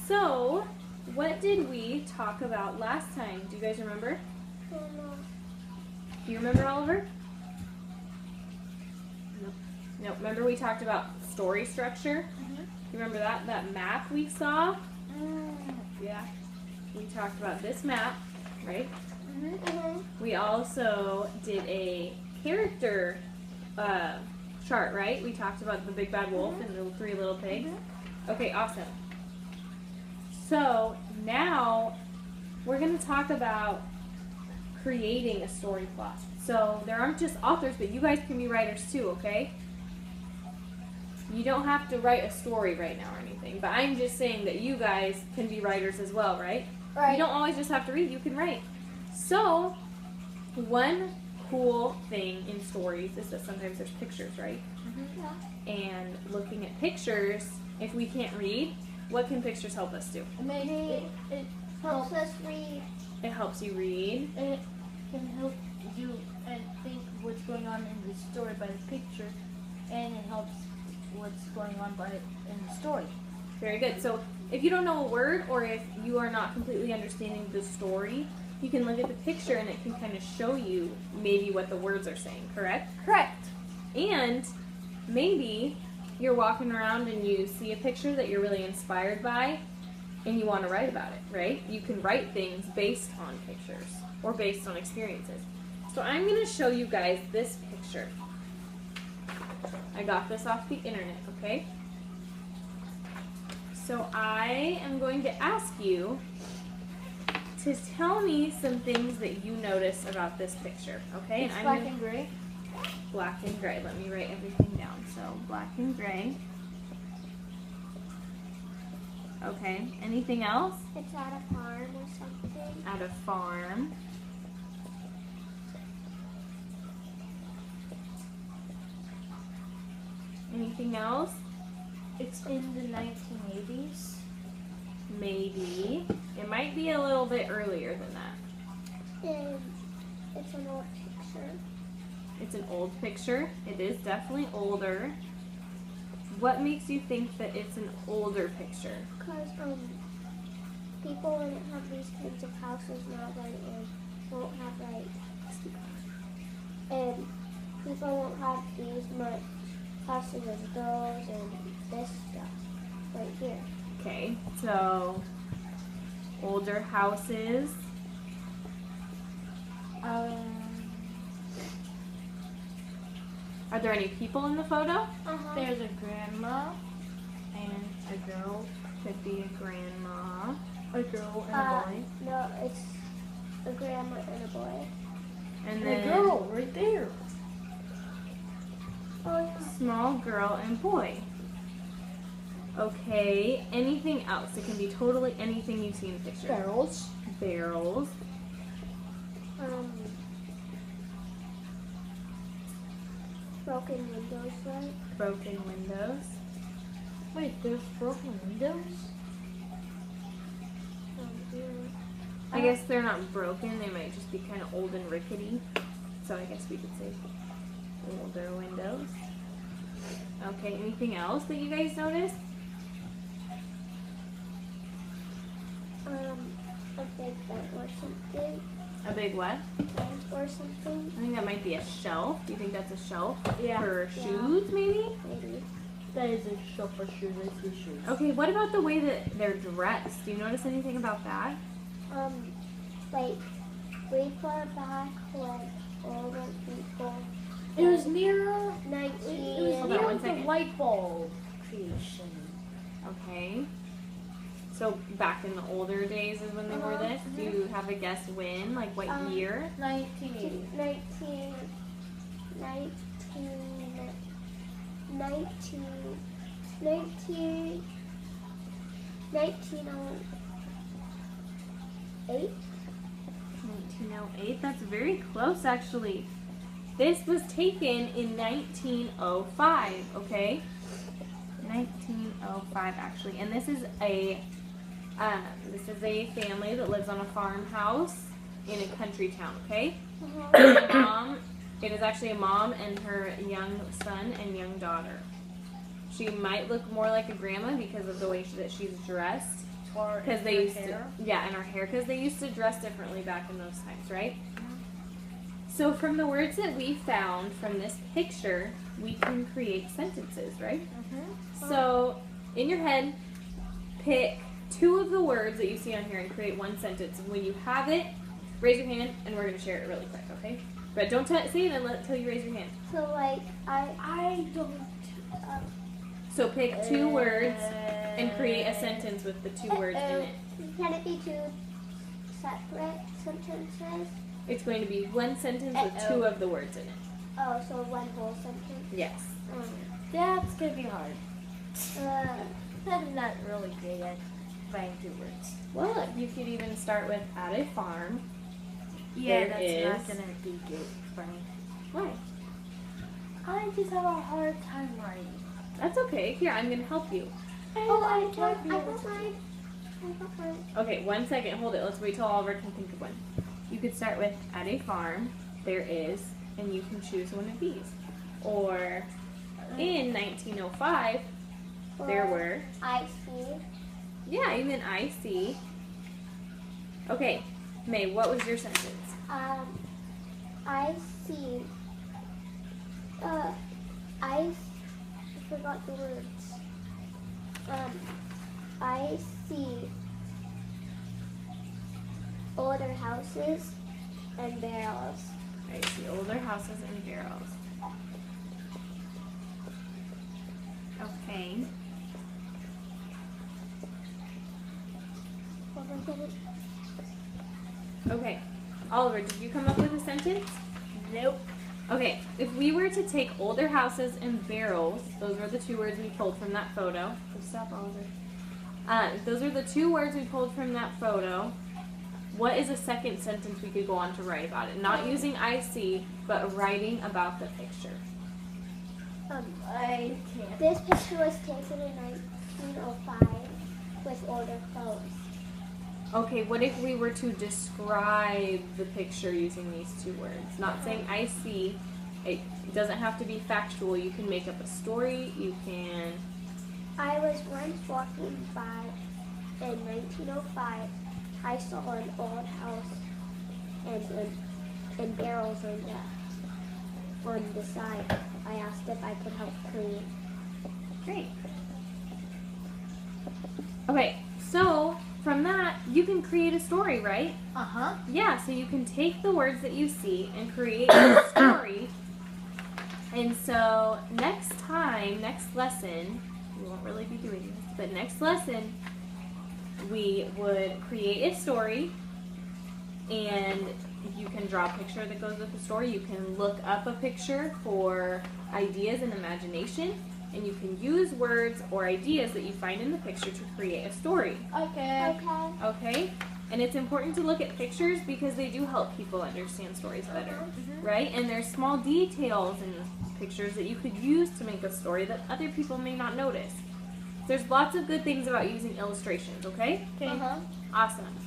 So, what did we talk about last time? Do you guys remember? No. Do you remember, Oliver? No. Remember we talked about story structure? You remember that? That map we saw? Yeah. We talked about this map, right? We also did a character chart, right? We talked about the big bad wolf and the 3 little pigs. Okay, awesome. So now we're going to talk about creating a story plot. So there aren't just authors, but you guys can be writers too, okay? You don't have to write a story right now or anything, but I'm just saying that you guys can be writers as well, right? Right. You don't always just have to read, you can write. So, one cool thing in stories is that sometimes there's pictures, right? Yeah. And looking at pictures, if we can't read, what can pictures help us do? It helps us read. It helps you read. It can help you and think what's going on in the story by the picture, and it helps what's going on in the story. Very good. So if you don't know a word or if you are not completely understanding the story, you can look at the picture and it can kind of show you maybe what the words are saying, correct? Correct. And maybe you're walking around and you see a picture that you're really inspired by and you want to write about it, right? You can write things based on pictures or based on experiences. So I'm going to show you guys this picture. I got this off the internet, okay? So I am going to ask you to tell me some things that you notice about this picture, okay? It's and black and gray. Black and gray. Let me write everything down. So black and gray. Okay. Anything else? It's at a farm or something. At a farm. Anything else? It's in the 1980s. Maybe. It might be a little bit earlier than that. And it's an old picture. It's an old picture. It is definitely older. What makes you think that it's an older picture? Because people wouldn't have these kinds of houses now, and won't have and people won't have these much houses as those and this stuff right here. Okay, so older houses. Are there any people in the photo? There's a grandma and a girl. Could be a grandma. A girl and a boy. No, it's a grandma and a boy. And And then a girl right there. Oh, yeah. small girl and boy. Okay, anything else? It can be totally anything you see in the picture. Barrels. Barrels. Broken windows, right? Broken windows. Wait, there's broken windows? Here. I guess they're not broken, they might just be kind of old and rickety. So I guess we could say older windows. Okay, anything else that you guys noticed? A big bed or something. A big what? Bed or something. I think that might be a shelf. Do you think that's a shelf? Yeah. For Yeah. shoes, maybe? Maybe. That is a show for shoes. I see shoes. Okay, what about the way that they're dressed? Do you notice anything about that? Like way far back when older people. It was near. 19. It was Hold on near one the second. light bulb creation. Okay. So back in the older days is when they wore this. Do you have a guess when? Like what year? 1980. 1908. 1908. That's very close, actually. This was taken in 1905. Okay. 1905, actually, and this is a family that lives on a farmhouse in a country town. Okay. The mom. It is actually a mom and her young son and young daughter. She might look more like a grandma because of the way that she's dressed. Or Because they their used hair? to, yeah, and our hair, because they used to dress differently back in those times, right? So from the words that we found from this picture, we can create sentences, right? So in your head, pick 2 of the words that you see on here and create 1 sentence. And when you have it, raise your hand and we're going to share it really quick, okay? But don't say it until you raise your hand. So like I don't. So pick 2 words and create a sentence with the 2 words in it. Can it be 2 separate sentences? It's going to be 1 sentence with 2 of the words in it. Oh, so 1 whole sentence? Yes. That's gonna be hard. Uh, I'm not really good at finding 2 words. Well, you could even start with at a farm. Yeah, There that's is- not gonna be good for me. Why? I just have a hard time writing. That's okay. Here, I'm going to help you. I can't got be mine. able to- I got mine. Okay, 1 second. Hold it. Let's wait till Oliver can think of one. You could start with at a farm, there is, and you can choose one of these. Or in 1905, there were, I see. yeah, even I see. Okay, May, what was your sentence? I see. I forgot the words. I see older houses and barrels. I see older houses and barrels. Okay. Okay. Oliver, did you come up with a sentence? Nope. Okay, if we were to take older houses and barrels, those were the 2 words we pulled from that photo. Stop, Oliver. Those are the 2 words we pulled from that photo. What is a second sentence we could go on to write about it? Not using I see, but writing about the picture. I can't. This picture was taken in 1905 with older clothes. Okay, what if we were to describe the picture using these 2 words? Not saying I see. It doesn't have to be factual. You can make up a story. You can... I was once walking by in 1905. I saw an old house and barrels on the side. I asked if I could help clean. Great. Okay, so from that, you can create a story, right? Uh-huh. Yeah, so you can take the words that you see and create a story. And so next lesson, we won't really be doing this, but next lesson, we would create a story, and you can draw a picture that goes with the story. You can look up a picture for ideas and imagination, and you can use words or ideas that you find in the picture to create a story. Okay. Okay. Okay? And it's important to look at pictures because they do help people understand stories better, right? And there's small details in pictures that you could use to make a story that other people may not notice. There's lots of good things about using illustrations, okay? Okay. Uh-huh. Awesome.